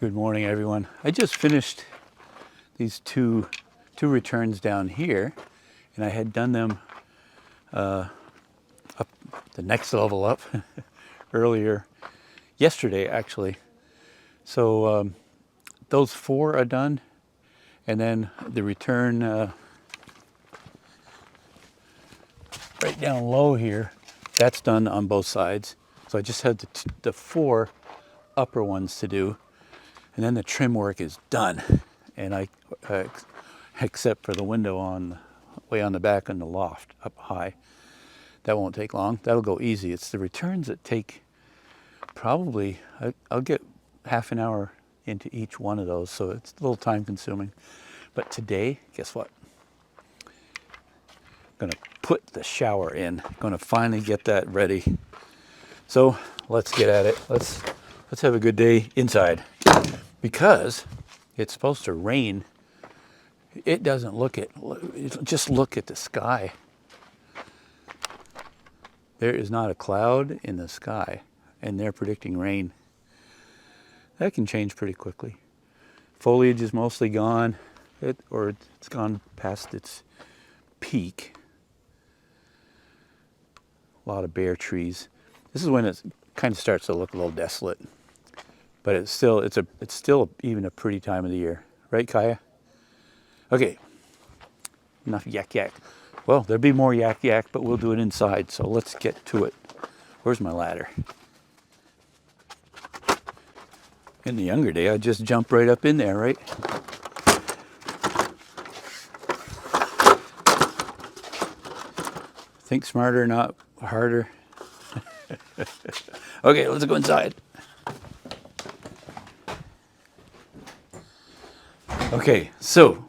Good morning, everyone. I just finished these two returns down here, and I had done them up the next level up earlier yesterday, actually. So those 4 are done, and then the return right down low here, that's done on both sides. So I just had the 4 upper ones to do. And then the trim work is done, and except for the window way on the back in the loft up high, that won't take long. That'll go easy. It's the returns that take probably, I'll get half an hour into each one of those, so it's a little time consuming. But today, guess what? I'm gonna put the shower in. Gonna finally get that ready. So let's get at it. Let's have a good day inside. Because it's supposed to rain, it doesn't just look at the sky. There is not a cloud in the sky, and they're predicting rain. That can change pretty quickly. Foliage is mostly gone, or it's gone past its peak. A lot of bare trees. This is when it kind of starts to look a little desolate. But it's still even a pretty time of the year, right, Kaya? Okay, enough yak yak. Well, there'll be more yak yak, but we'll do it inside. So let's get to it. Where's my ladder? In the younger day, I'd just jump right up in there, right? Think smarter, not harder. Okay, let's go inside. Okay, so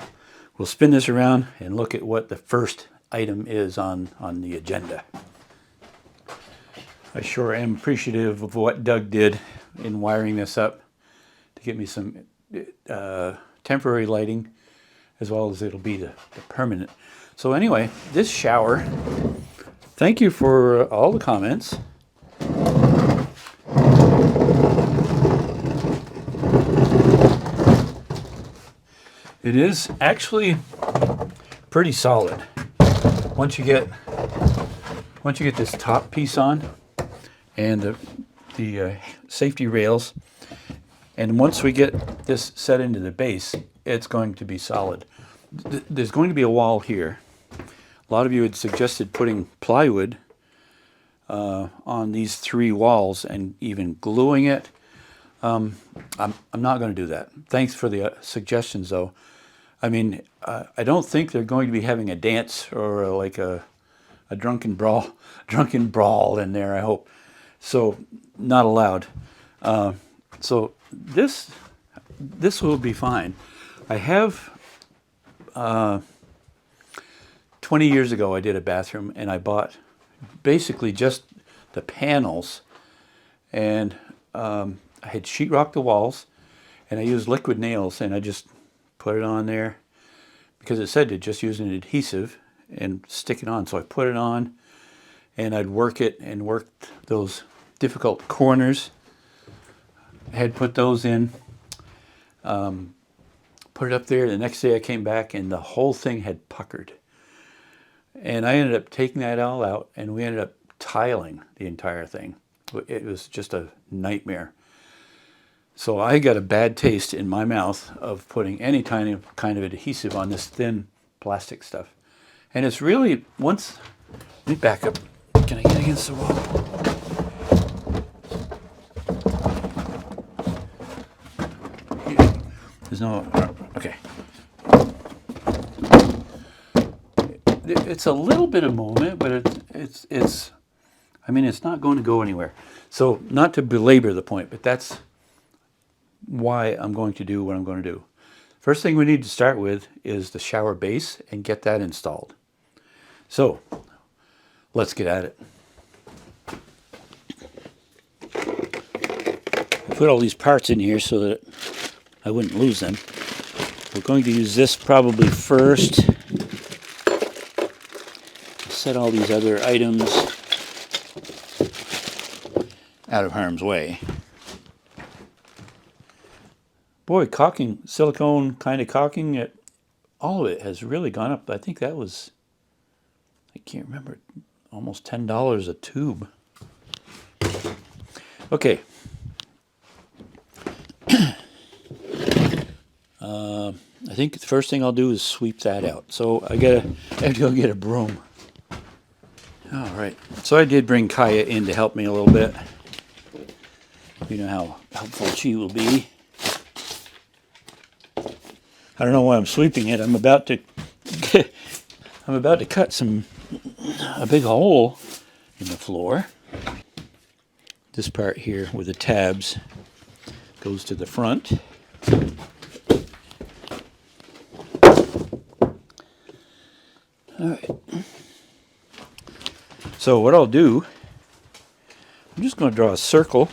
we'll spin this around and look at what the first item is on the agenda. I sure am appreciative of what Doug did in wiring this up to get me some temporary lighting, as well as it'll be the permanent. So anyway, this shower, thank you for all the comments. It is actually pretty solid. Once you get this top piece on and the safety rails, and once we get this set into the base, it's going to be solid. There's going to be a wall here. A lot of you had suggested putting plywood on these 3 walls and even gluing it. I'm not going to do that. Thanks for the suggestions, though. I mean, I don't think they're going to be having a dance or like a drunken brawl in there, I hope. So, not allowed. So this will be fine. I have 20 years ago I did a bathroom, and I bought basically just the panels, and I had sheetrocked the walls, and I used liquid nails, and I just put it on there because it said to just use an adhesive and stick it on. So I put it on, and I'd work it and worked those difficult corners. I had put those in, put it up there. The next day I came back, and the whole thing had puckered. And I ended up taking that all out, and we ended up tiling the entire thing. It was just a nightmare. So I got a bad taste in my mouth of putting any kind of adhesive on this thin plastic stuff. And it's really, let me back up. Can I get against the wall? There's no, okay. It's a little bit of movement, but it's not going to go anywhere. So not to belabor the point, but that's why I'm going to do what I'm going to do. First thing we need to start with is the shower base and get that installed. So let's get at it. I put all these parts in here so that I wouldn't lose them. We're going to use this probably first. Set all these other items out of harm's way. Boy, caulking, silicone kind of caulking, all of it has really gone up. I think that was, I can't remember, almost $10 a tube. Okay. I think the first thing I'll do is sweep that out. So I have to go get a broom. All right. So I did bring Kaya in to help me a little bit. You know how helpful she will be. I don't know why I'm sweeping it. I'm about to cut a big hole in the floor. This part here with the tabs goes to the front. All right. So what I'll do, I'm just going to draw a circle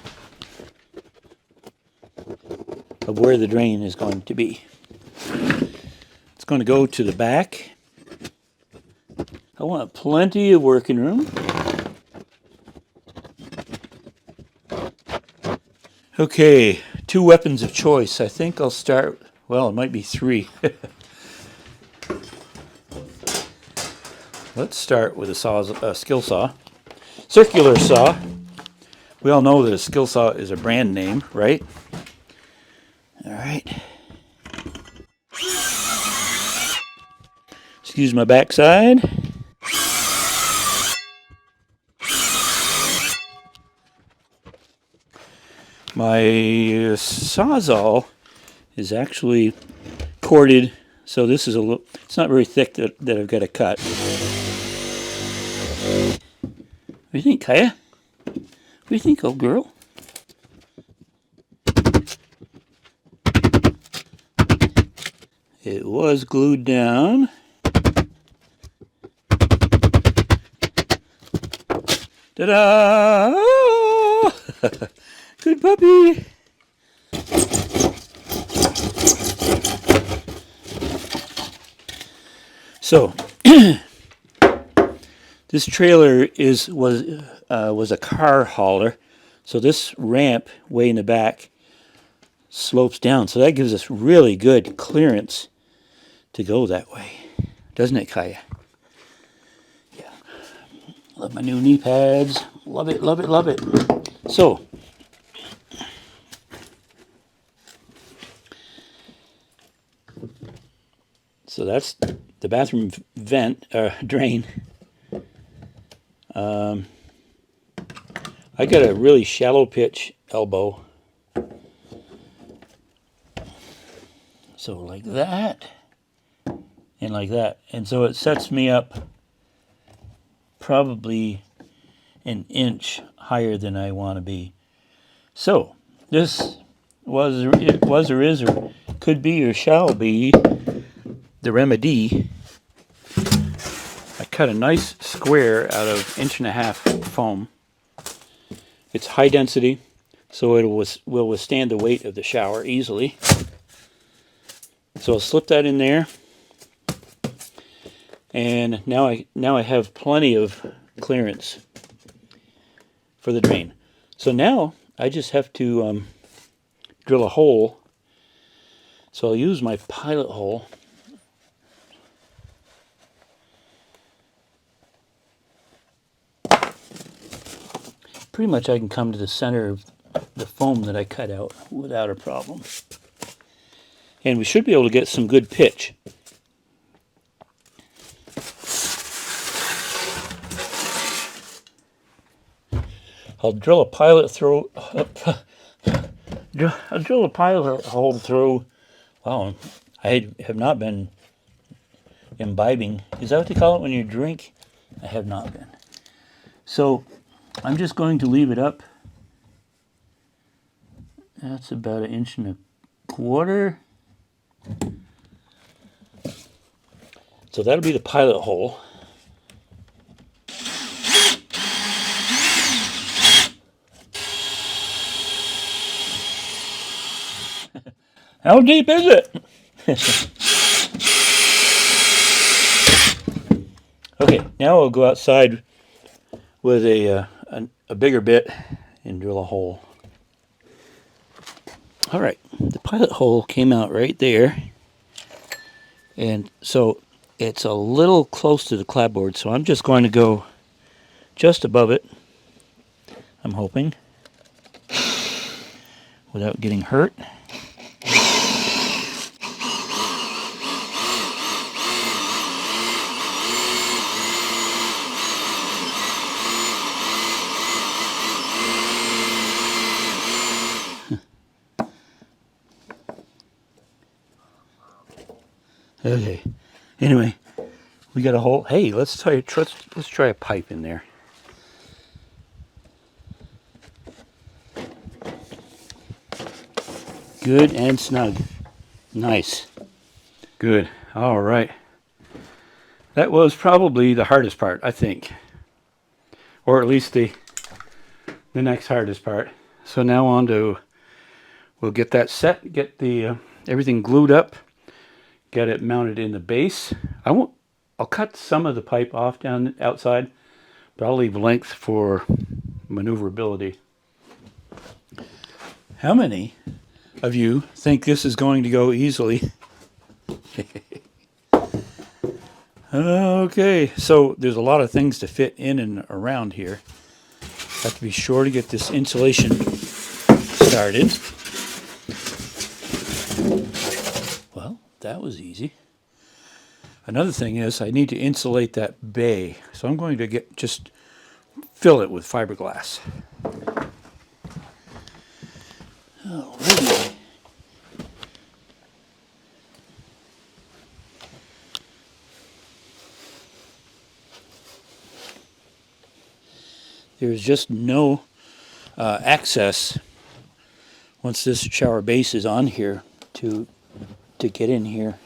of where the drain is going to be. It's going to go to the back. I want plenty of working room. Okay, 2 weapons of choice. I think I'll start, well, it might be 3. Let's start with a skill saw. Circular saw. We all know that a skill saw is a brand name, right? All right. Excuse my backside. My Sawzall is actually corded, so this is a little, it's not very thick that I've got to cut. What do you think, Kaya? What do you think, old girl? It was glued down. Ta-da! Good puppy! So, this trailer was a car hauler, so this ramp way in the back slopes down, so that gives us really good clearance to go that way, doesn't it, Kaya? Yeah. Love my new knee pads. Love it, love it, love it. So that's the bathroom drain. I got a really shallow pitch elbow. So like that, and like that. And so it sets me up probably an inch higher than I want to be. So this was or is or could be or shall be the remedy. I cut a nice square out of 1.5 inch foam. It's high density, so it will withstand the weight of the shower easily. So I'll slip that in there, and now I have plenty of clearance for the drain. So now I just have to drill a hole. So I'll use my pilot hole. Pretty much I can come to the center of the foam that I cut out without a problem. And we should be able to get some good pitch. I'll drill a pilot hole through. Wow, I have not been imbibing. Is that what they call it when you drink? I have not been. So I'm just going to leave it up. That's about 1.25 inches. So that'll be the pilot hole. How deep is it? Okay, now I'll go outside with a bigger bit and drill a hole. All right, the pilot hole came out right there, and so it's a little close to the clapboard, so I'm just going to go just above it, I'm hoping, without getting hurt. Okay. Anyway, we got a hole. Hey, let's try a pipe in there. Good and snug. Nice. Good. All right. That was probably the hardest part, I think, or at least the next hardest part. So now on to, we'll get that set, get the everything glued up, get it mounted in the base. I'll cut some of the pipe off down outside, but I'll leave length for maneuverability. How many of you think this is going to go easily? Okay, so there's a lot of things to fit in and around here. Have to be sure to get this insulation started. Well, that was easy. Another thing is I need to insulate that bay, so I'm going to just fill it with fiberglass. Alrighty. There's just no access once this shower base is on here to get in here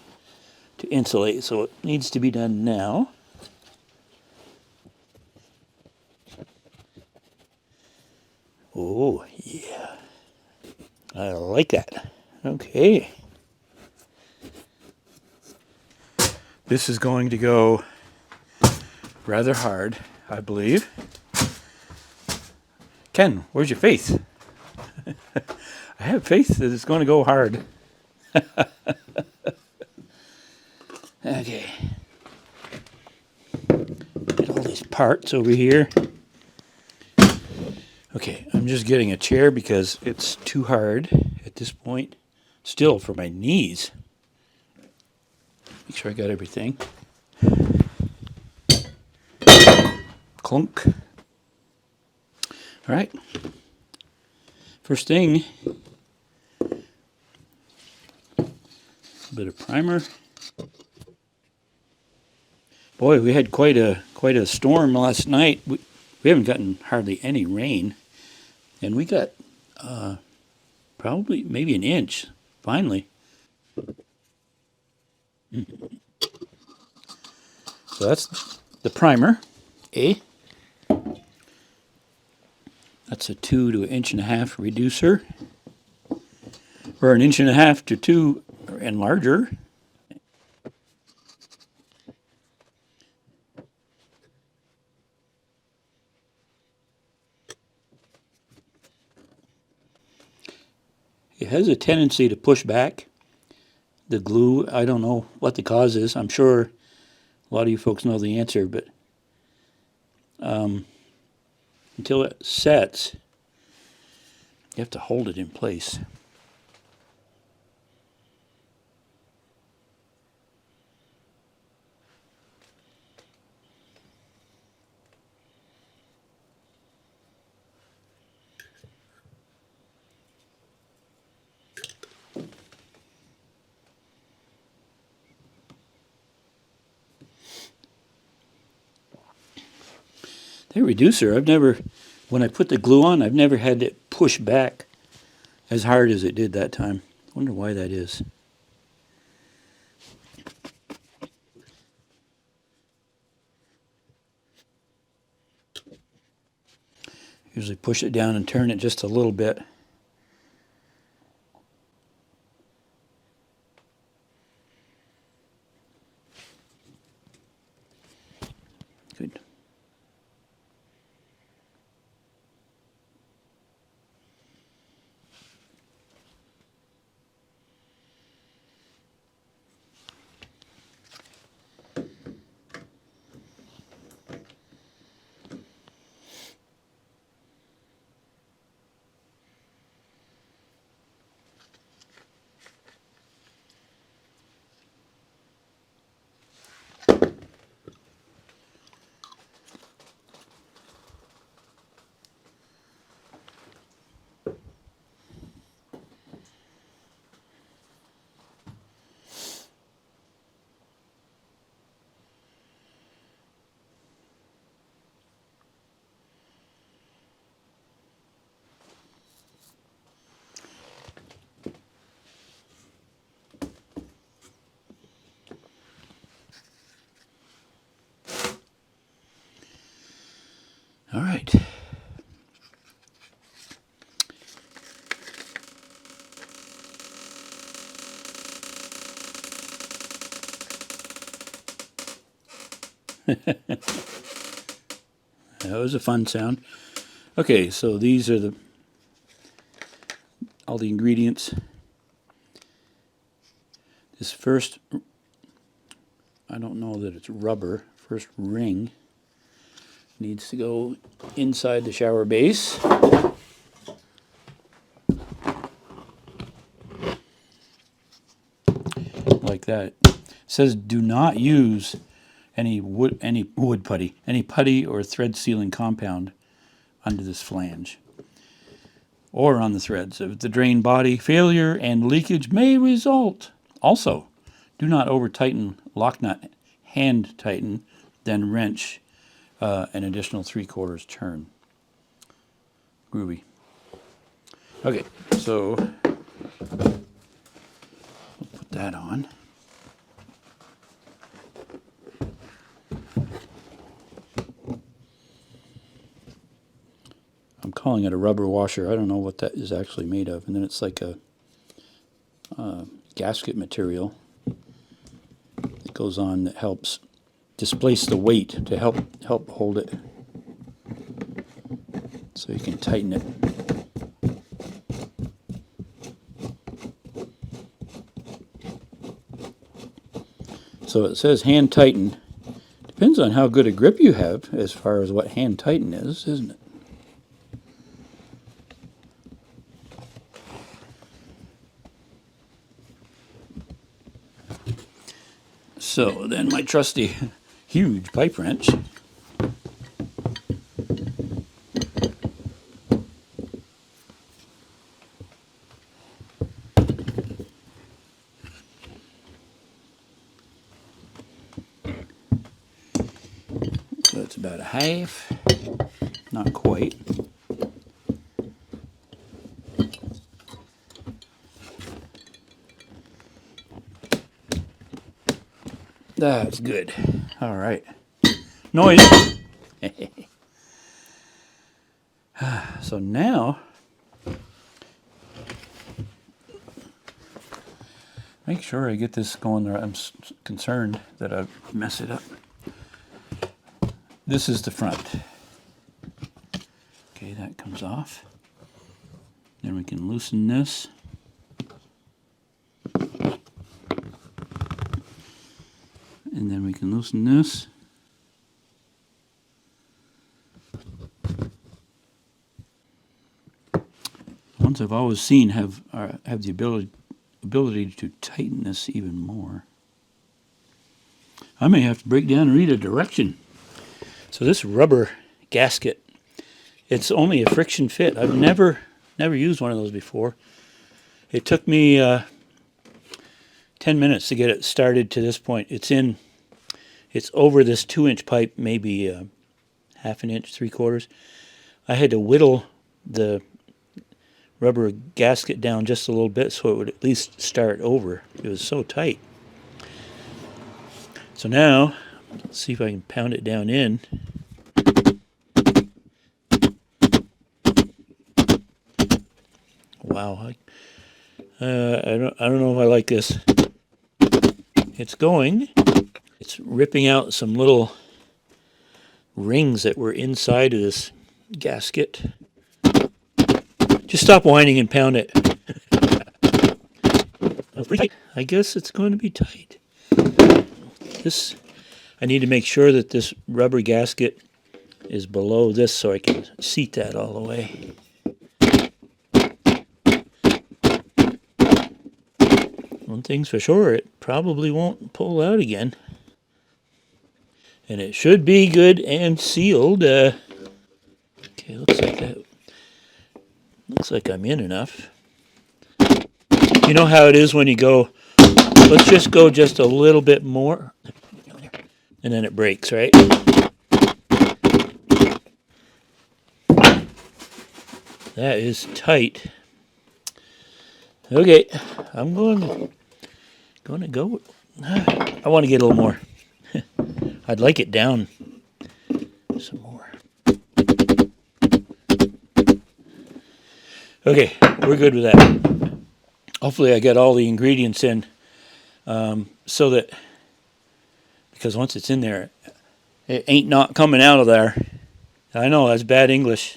to insulate, so it needs to be done now. Oh yeah, I like that. Okay, this is going to go rather hard, I believe. Ken, where's your faith? I have faith that it's going to go hard. Okay. Get all these parts over here. Okay, I'm just getting a chair because it's too hard at this point. Still, for my knees. Make sure I got everything. Clunk. All right. First thing, a bit of primer. Boy, we had quite a storm last night. We haven't gotten hardly any rain, and we got probably maybe an inch finally. So that's the primer. That's a 2 to 1.5 inch reducer, or 1.5 inch to 2 and larger. It has a tendency to push back. The glue, I don't know what the cause is. I'm sure a lot of you folks know the answer, but until it sets, you have to hold it in place. That reducer, when I put the glue on, I've never had it push back as hard as it did that time. I wonder why that is. Usually push it down and turn it just a little bit. Good. right. That was a fun sound. Okay, so these are all the ingredients. This first, I don't know that it's rubber, first ring needs to go inside the shower base. Like that. It says do not use any wood putty, any putty or thread sealing compound under this flange or on the threads. If the drain body failure and leakage may result. Also, do not over tighten lock nut, hand tighten, then wrench an additional 3/4 turn. Groovy. Okay, so we'll put that on. I'm calling it a rubber washer. I don't know what that is actually made of. And then it's like a gasket material that goes on that helps displace the weight to help hold it, so you can tighten it. So it says hand tighten. Depends on how good a grip you have as far as what hand tighten is, isn't it? So then my trusty huge pipe wrench. So it's about a half, not quite. That's good. All right. Noise. So now, make sure I get this going there. I'm concerned that I mess it up. This is the front. Okay, that comes off. Then we can loosen this. And then we can loosen this. Ones I've always seen have the ability to tighten this even more. I may have to break down and read a direction. So this rubber gasket, it's only a friction fit. I've never used one of those before. It took me 10 minutes to get it started to this point. It's over this 2-inch pipe, maybe half an inch, 3/4. I had to whittle the rubber gasket down just a little bit so it would at least start over. It was so tight. So now, let's see if I can pound it down in. Wow, I don't know if I like this. It's going. It's ripping out some little rings that were inside of this gasket. Just stop whining and pound it. I guess it's going to be tight. I need to make sure that this rubber gasket is below this so I can seat that all the way. One thing's for sure, it probably won't pull out again. And it should be good and sealed. Okay, looks like that. Looks like I'm in enough. You know how it is when you go, let's just go just a little bit more. And then it breaks, right? That is tight. Okay, I'm going to go. I want to get a little more. I'd like it down some more. Okay, we're good with that. Hopefully I got all the ingredients in so that, because once it's in there, it ain't not coming out of there. I know, that's bad English.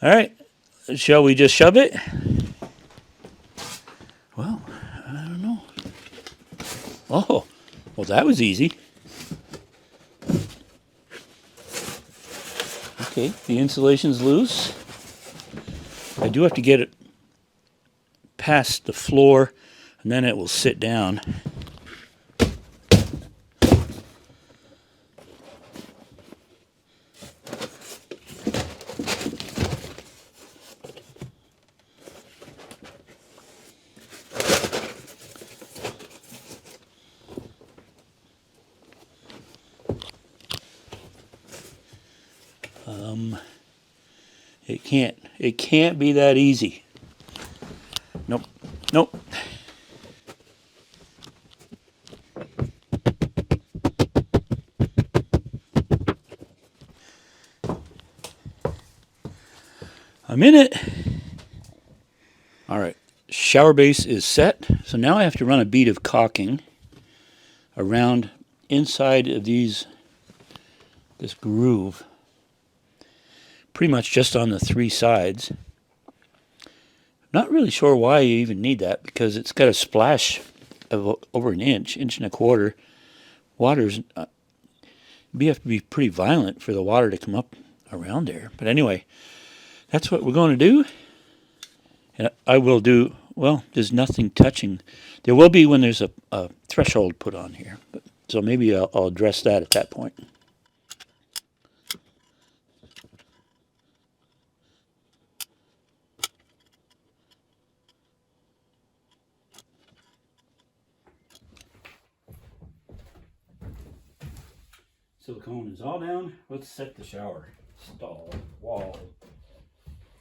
All right, shall we just shove it? Well, I don't know. Oh, well, that was easy. Okay, the insulation's loose. I do have to get it past the floor, and then it will sit down. It can't be that easy. Nope. Nope. I'm in it. All right. Shower base is set. So now I have to run a bead of caulking around inside of this groove. Pretty much just on the three sides. Not really sure why you even need that, because it's got a splash of over an inch and a quarter. Water's you have to be pretty violent for the water to come up around there. But anyway, that's what we're going to do. And I will do, well, there's nothing touching. There will be when there's a threshold put on here. So maybe I'll address that at that point. Silicone is all down. Let's set the shower stall wall.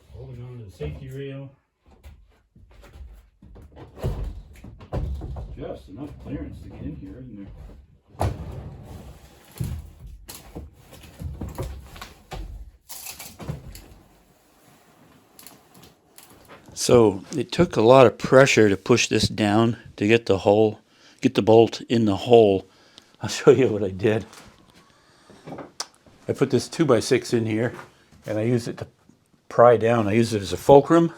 Holding on to the safety rail. Just enough clearance to get in here, isn't there? So it took a lot of pressure to push this down to get the bolt in the hole. I'll show you what I did. I put this 2x6 in here, and I use it to pry down. I use it as a fulcrum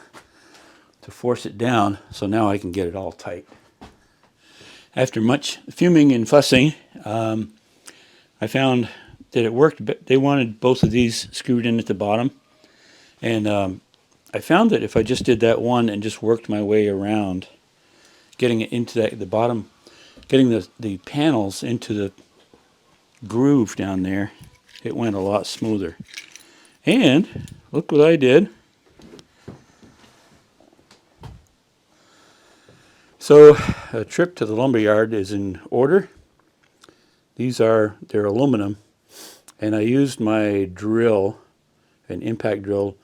to force it down, so now I can get it all tight. After much fuming and fussing, I found that it worked. They wanted both of these screwed in at the bottom, and I found that if I just did that one and just worked my way around, getting it into the bottom, getting the panels into the groove down there, it went a lot smoother. And look what I did. So a trip to the lumberyard is in order. They're aluminum, and I used my drill, an impact drill.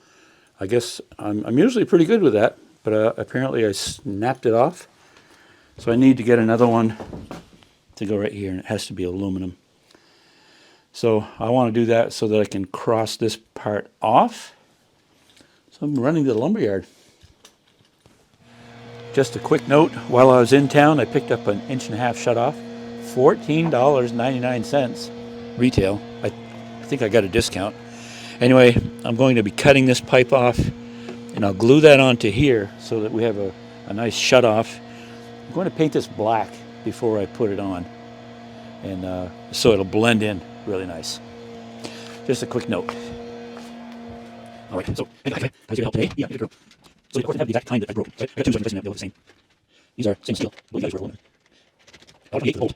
I guess I'm usually pretty good with that, but apparently I snapped it off. So I need to get another one to go right here, and it has to be aluminum. So I want to do that so that I can cross this part off. So I'm running to the lumberyard. Just a quick note, while I was in town, I picked up an 1.5 inch shutoff, $14.99 retail. I think I got a discount. Anyway, I'm going to be cutting this pipe off, and I'll glue that onto here so that we have a nice shutoff. I'm going to paint this black before I put it on, and so it'll blend in really nice. Just a quick note. All right, so can I get help today? Yeah, good girl. So of course I have the exact kind that I broke. I got two, so I'm guessing they'll look the same. These are same steel. Both guys were aluminum. I'll create the bolt.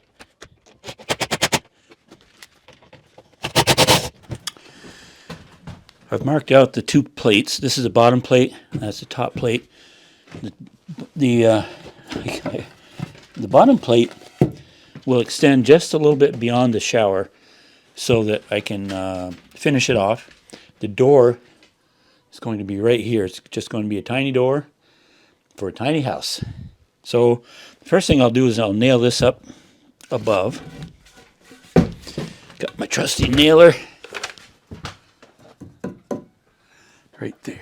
I've marked out the two plates. This is the bottom plate. That's the top plate. The bottom plate will extend just a little bit beyond the shower, so that I can finish it off. The door is going to be right here. It's just going to be a tiny door for a tiny house. So the first thing I'll do is I'll nail this up above. Got my trusty nailer. right there.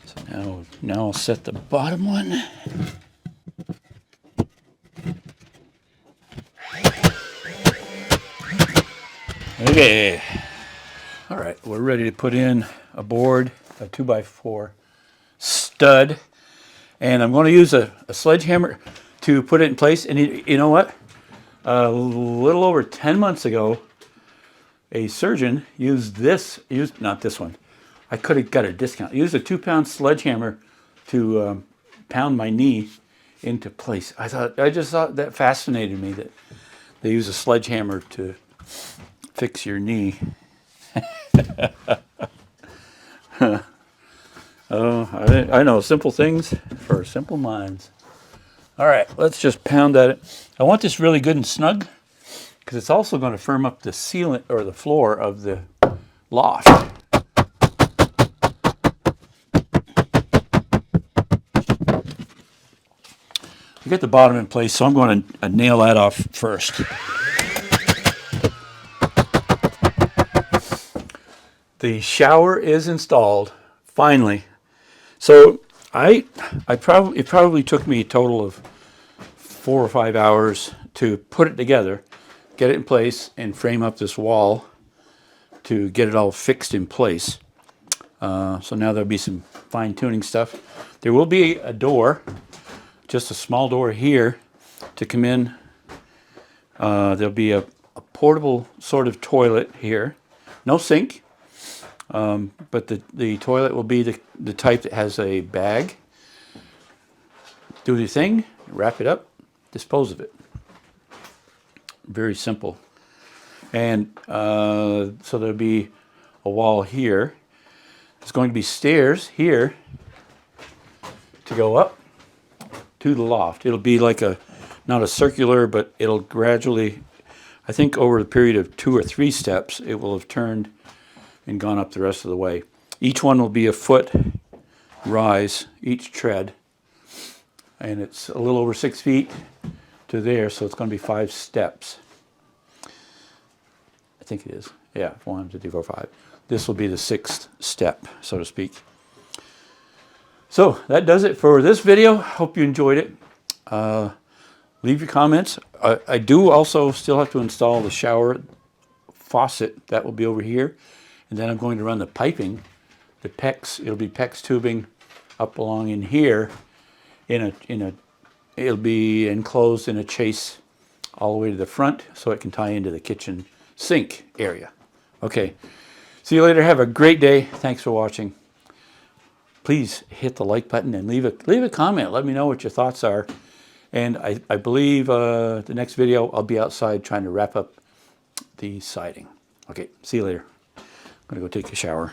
So now I'll set the bottom one. Okay. All right, we're ready to put in a board, a 2x4 stud, and I'm going to use a sledgehammer to put it in place. And you know what? A little over 10 months ago, a surgeon used not this one. I could have got a discount. Used a 2-pound sledgehammer to pound my knee into place. I just thought that fascinated me that they use a sledgehammer to fix your knee. Oh, I know, simple things for simple minds. All right, let's just pound at it. I want this really good and snug because it's also going to firm up the ceiling or the floor of the loft. We get the bottom in place, so I'm going to nail that off first. The shower is installed, finally. So it probably took me a total of 4 or 5 hours to put it together, get it in place, and frame up this wall to get it all fixed in place. So now there'll be some fine-tuning stuff. There will be a door, just a small door here to come in. There'll be a portable sort of toilet here. No sink. But the toilet will be the type that has a bag. Do the thing, wrap it up, dispose of it. Very simple. And so there'll be a wall here. There's going to be stairs here to go up to the loft. It'll be like not a circular, but it'll gradually, I think over the period of 2 or 3 steps, it will have turned and gone up the rest of the way. Each one will be a foot rise, each tread, and it's a little over 6 feet to there, so it's going to be 5 steps. I think it is. Yeah, 1, 2, 3, 4, 5. This will be the 6th step, so to speak. So that does it for this video. Hope you enjoyed it. Leave your comments. I do also still have to install the shower faucet. That will be over here. And then I'm going to run the piping, the PEX. It'll be PEX tubing up along in here. It'll be enclosed in a chase all the way to the front, so it can tie into the kitchen sink area. Okay. See you later. Have a great day. Thanks for watching. Please hit the like button and leave a comment. Let me know what your thoughts are. And I believe the next video I'll be outside trying to wrap up the siding. Okay. See you later. I'm going to go take a shower.